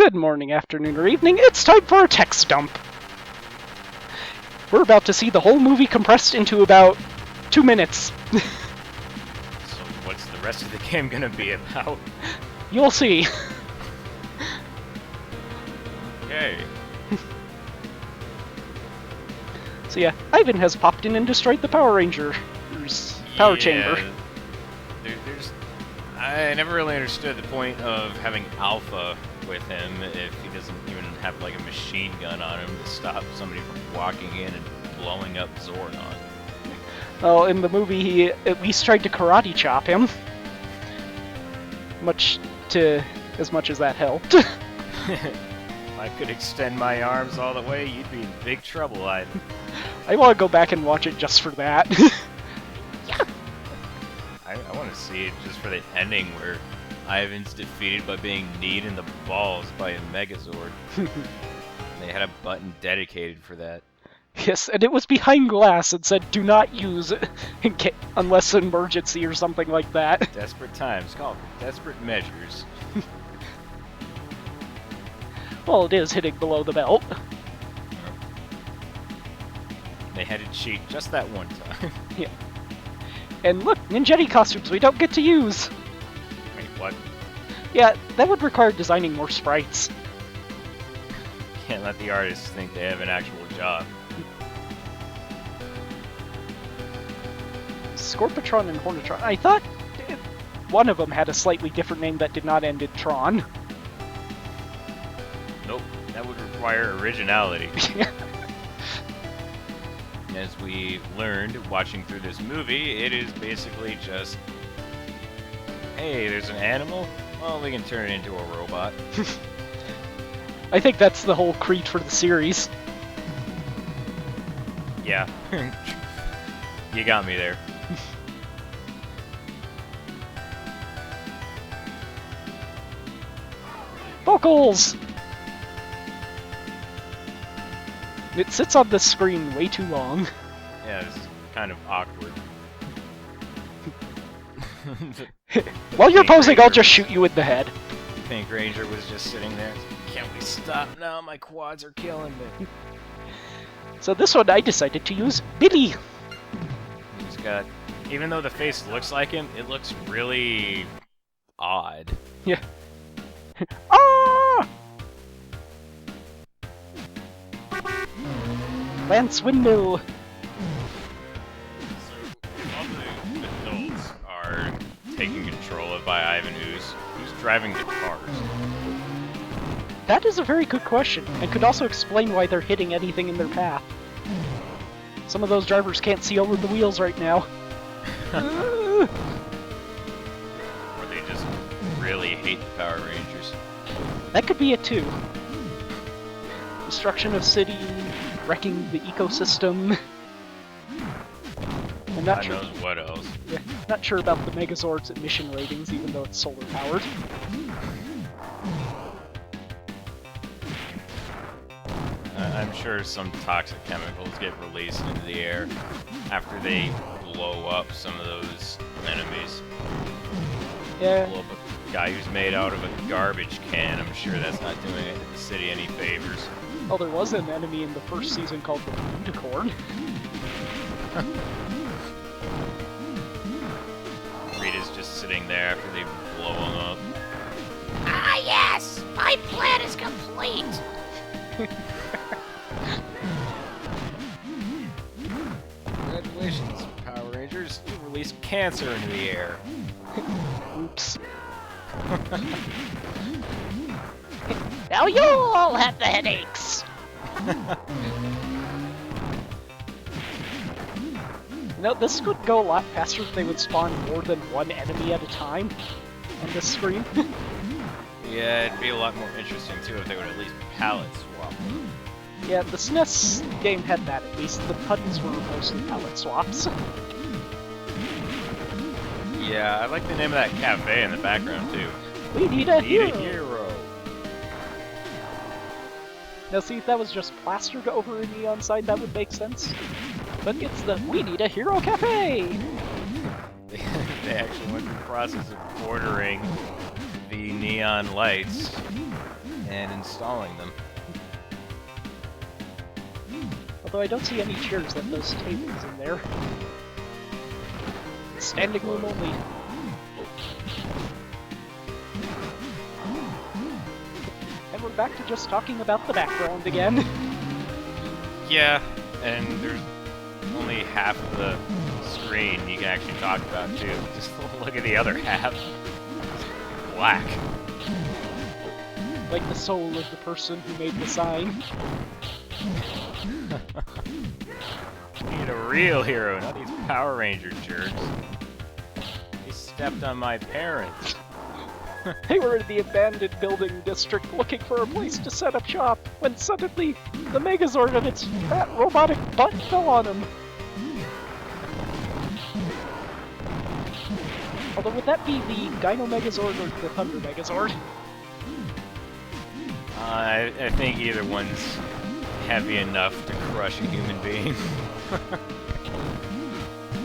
Good morning, afternoon, or evening. It's time for a text dump. We're about to see the whole movie compressed into about 2 minutes. So what's the rest of the game gonna be about? You'll see. Okay. So yeah, Ivan has popped in and destroyed the Power Ranger's power chamber. I never really understood the point of having Alpha with him if he doesn't even have like a machine gun on him to stop somebody from walking in and blowing up Zordon. Well, in the movie, he at least tried to karate chop him. As much as that helped. If I could extend my arms all the way, you'd be in big trouble, Ivan. I want to go back and watch it just for that. I want to see it just for the ending where Ivan's defeated by being kneed in the balls by a Megazord. They had a button dedicated for that. Yes, and it was behind glass and said, "Do not use it unless an emergency" or something like that. Desperate times, call for desperate measures. Well, it is hitting below the belt. They had to cheat just that one time. Yeah. And look, Ninjetti costumes we don't get to use! Wait, what? Yeah, that would require designing more sprites. Can't let the artists think they have an actual job. Scorpitron and Hornitron. I thought one of them had a slightly different name that did not end in Tron. Nope, that would require originality. As we learned watching through this movie, it is basically just, hey, there's an animal? Well, we can turn it into a robot. I think that's the whole creed for the series. Yeah. You got me there. Vocals! It sits on the screen way too long. Yeah, it's kind of awkward. While you're posing, I'll just shoot you in the head. Pink Ranger was just sitting there. Can't we stop now? My quads are killing me. So this one I decided to use Billy. He's got, even though the face looks like him, it looks really odd. Yeah. Ah! Lance Windmill. So all the adults are taken control of by Ivan, who's driving the cars. That is a very good question, and could also explain why they're hitting anything in their path. Some of those drivers can't see over the wheels right now. Or they just really hate the Power Rangers. That could be it too. Destruction of city, wrecking the ecosystem. I'm not sure. God knows what else. Yeah, not sure about the Megazord's emission ratings, even though it's solar powered. I'm sure some toxic chemicals get released into the air after they blow up some of those enemies. Yeah. Blow up a guy who's made out of a garbage can. I'm sure that's not doing it to the city any favors. Well, there was an enemy in the first season called the Unicorn. Rita's just sitting there after they blow him up. Ah, yes! My plan is complete! Congratulations, Power Rangers. You released cancer into the air. Oops. Now you all have the headaches! Now, this would go a lot faster if they would spawn more than one enemy at a time on this screen. Yeah, it'd be a lot more interesting too if they would at least palette swap. Yeah, the SNES game had that at least. The buttons were mostly palette swaps. Yeah, I like the name of that cafe in the background too. We need a hero! Hero. Now see, if that was just plastered over a neon sign, that would make sense. But it's the We Need a Hero Cafe! They actually went through the process of ordering the neon lights and installing them. Although I don't see any chairs at those tables in there. Standing room only. And we're back to just talking about the background again. Yeah, and there's only half of the screen you can actually talk about too. Just look at the other half. It's black. Like the soul of the person who made the sign. We need a real hero, not these Power Ranger jerks. They stepped on my parents. They were in the abandoned building district looking for a place to set up shop, when suddenly the Megazord and its fat robotic butt fell on him. Although would that be the Dino Megazord or the Thunder Megazord? I think either one's heavy enough to crush a human being.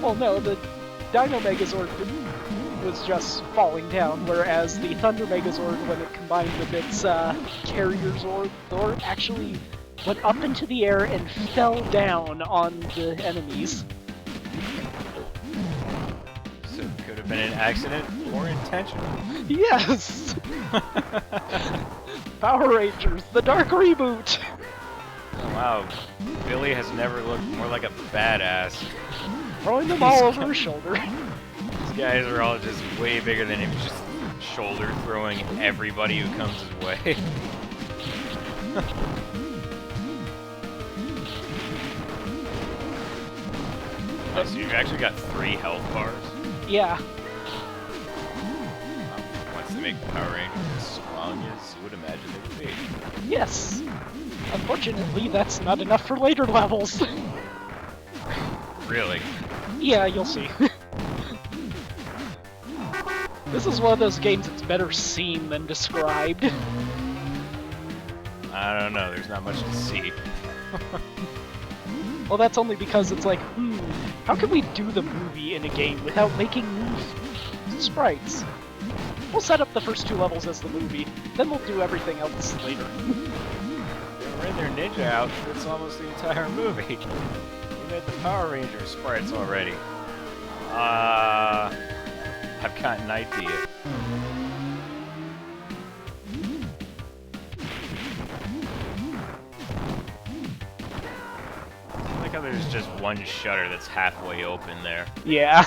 Well, no, the Dino Megazord was just falling down, whereas the Thunder Megazord, when it combined with its Carrier Zord, actually went up into the air and fell down on the enemies. So it could have been an accident or intentional. Yes! Power Rangers, the Dark Reboot! Oh, wow, Billy has never looked more like a badass. Throwing them all over his shoulder. These guys are all just way bigger than him, just shoulder throwing everybody who comes his way. Oh, so you've actually got 3 health bars? Yeah. Once they make the Power Rangers as strong as you would imagine they would be. Yes. Unfortunately, that's not enough for later levels. Really? Yeah, you'll see. This is one of those games that's better seen than described. I don't know, there's not much to see. Well, that's only because it's like, how can we do the movie in a game without making new sprites? We'll set up the first 2 levels as the movie, then we'll do everything else later. They're in their ninja outfits almost the entire movie. We made the Power Ranger sprites already. I've got an idea. I like how there's just one shutter that's halfway open there. Yeah.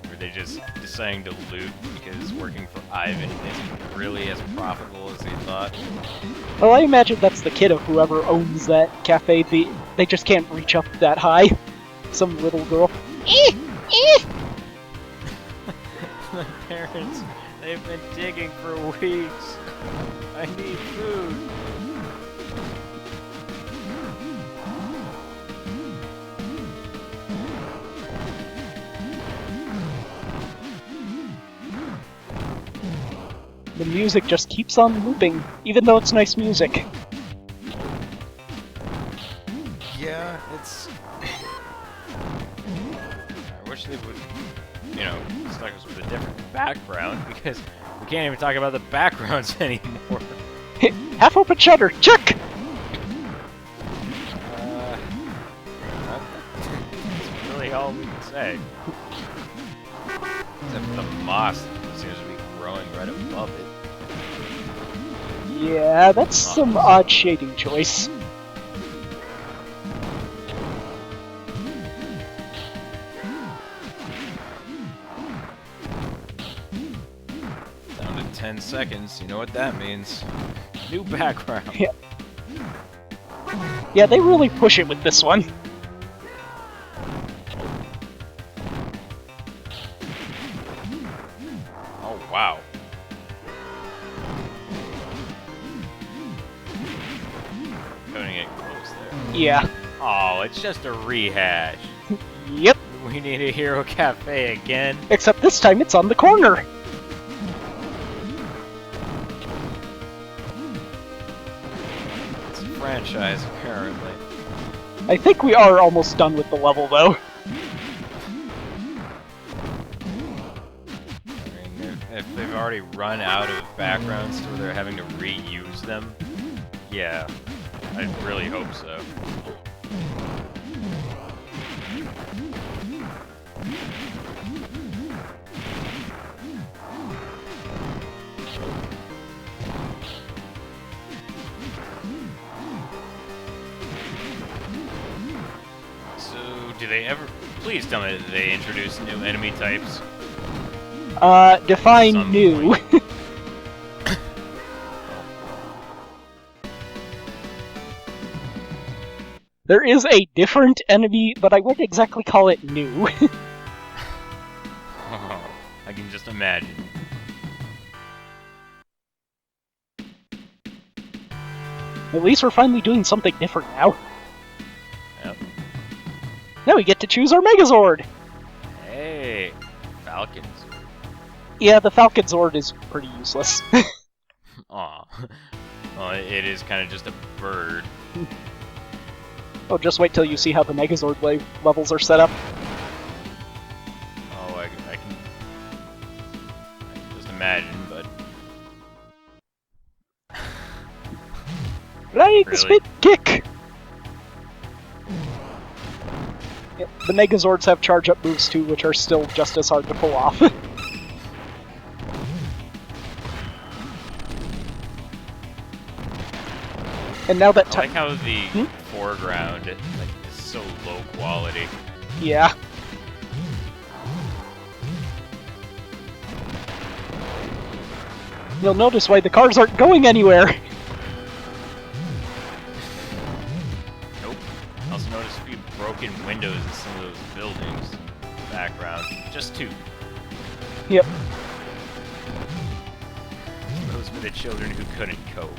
Were they just deciding to loot because working for Ivan isn't really as profitable as they thought? Well, I imagine that's the kid of whoever owns that cafe. They just can't reach up that high. Some little girl. My parents, they've been digging for weeks. I need food. The music just keeps on looping, even though it's nice music. Yeah, it's... I wish they would, you know, stuck us with a different background, because we can't even talk about the backgrounds anymore. Half open shutter, check! That's really all we can say. Except for the moss seems to be growing right above it. Yeah, that's some odd shading choice. Down to 10 seconds, you know what that means. New background. Yeah. Yeah, they really push it with this one. Oh, wow. Cutting it close there. Yeah. Oh, it's just a rehash. Yep. We need a Hero Cafe again. Except this time it's on the corner. It's a franchise, apparently. I think we are almost done with the level, though. I mean, if they've already already run out of backgrounds so they're having to reuse them? Yeah, I really hope so. Do they ever... Please tell me that they introduce new enemy types. Define Some new. point. There is a different enemy, but I wouldn't exactly call it new. Oh, I can just imagine. At least we're finally doing something different now. Yep. Now we get to choose our Megazord! Hey, Falcons. Yeah, the Falcon Zord is pretty useless. Aw. Well, it is kind of just a bird. Oh, just wait till you see how the Megazord levels are set up. Oh, I can just imagine, but... Flying Really? Spin Kick! Yeah, the Megazords have charge-up moves too, which are still just as hard to pull off. And now that I like how the foreground is so low quality. Yeah. You'll notice why the cars aren't going anywhere. Nope. I also noticed a few broken windows in some of those buildings in the background. Just two. Yep. Those were the children who couldn't cope.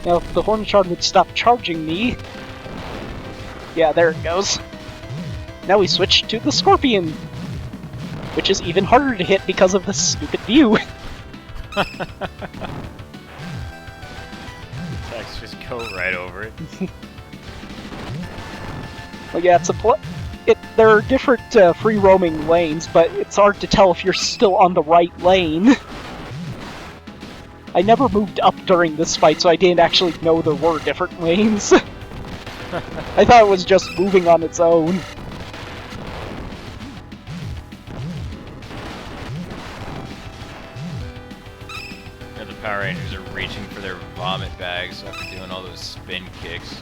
Now, if the Hornitron would stop charging me... Yeah, there it goes. Now we switch to the Scorpion, which is even harder to hit because of the stupid view. Attacks just go right over it. Well, yeah, it's there are different free-roaming lanes, but it's hard to tell if you're still on the right lane. I never moved up during this fight, so I didn't actually know there were different lanes. I thought it was just moving on its own. Yeah, the Power Rangers are reaching for their vomit bags after doing all those spin kicks.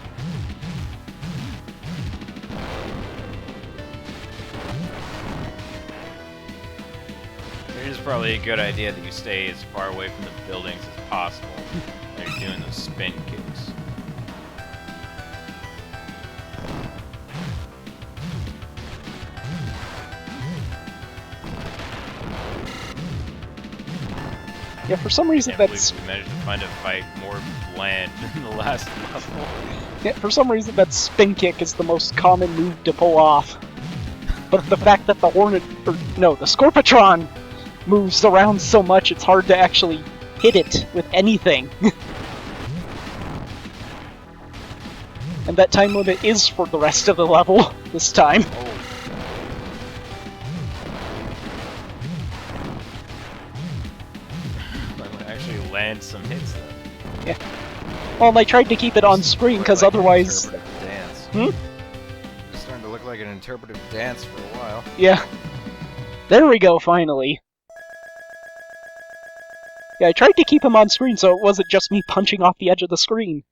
It is probably a good idea that you stay as far away from the buildings as possible when you're doing those spin kicks. Yeah, for some reason Can't that's... believe we managed to find a fight more bland than the last level. Yeah, for some reason that spin kick is the most common move to pull off. But the fact that the the Scorpitron moves around so much, it's hard to actually hit it with anything. And that time limit is for the rest of the level this time. Oh. I would actually land some hits then. Yeah. Well, I tried to keep it on screen because otherwise... Interpretive dance. Hmm? It's starting to look like an interpretive dance for a while. Yeah. There we go, finally. Yeah, I tried to keep him on screen so it wasn't just me punching off the edge of the screen.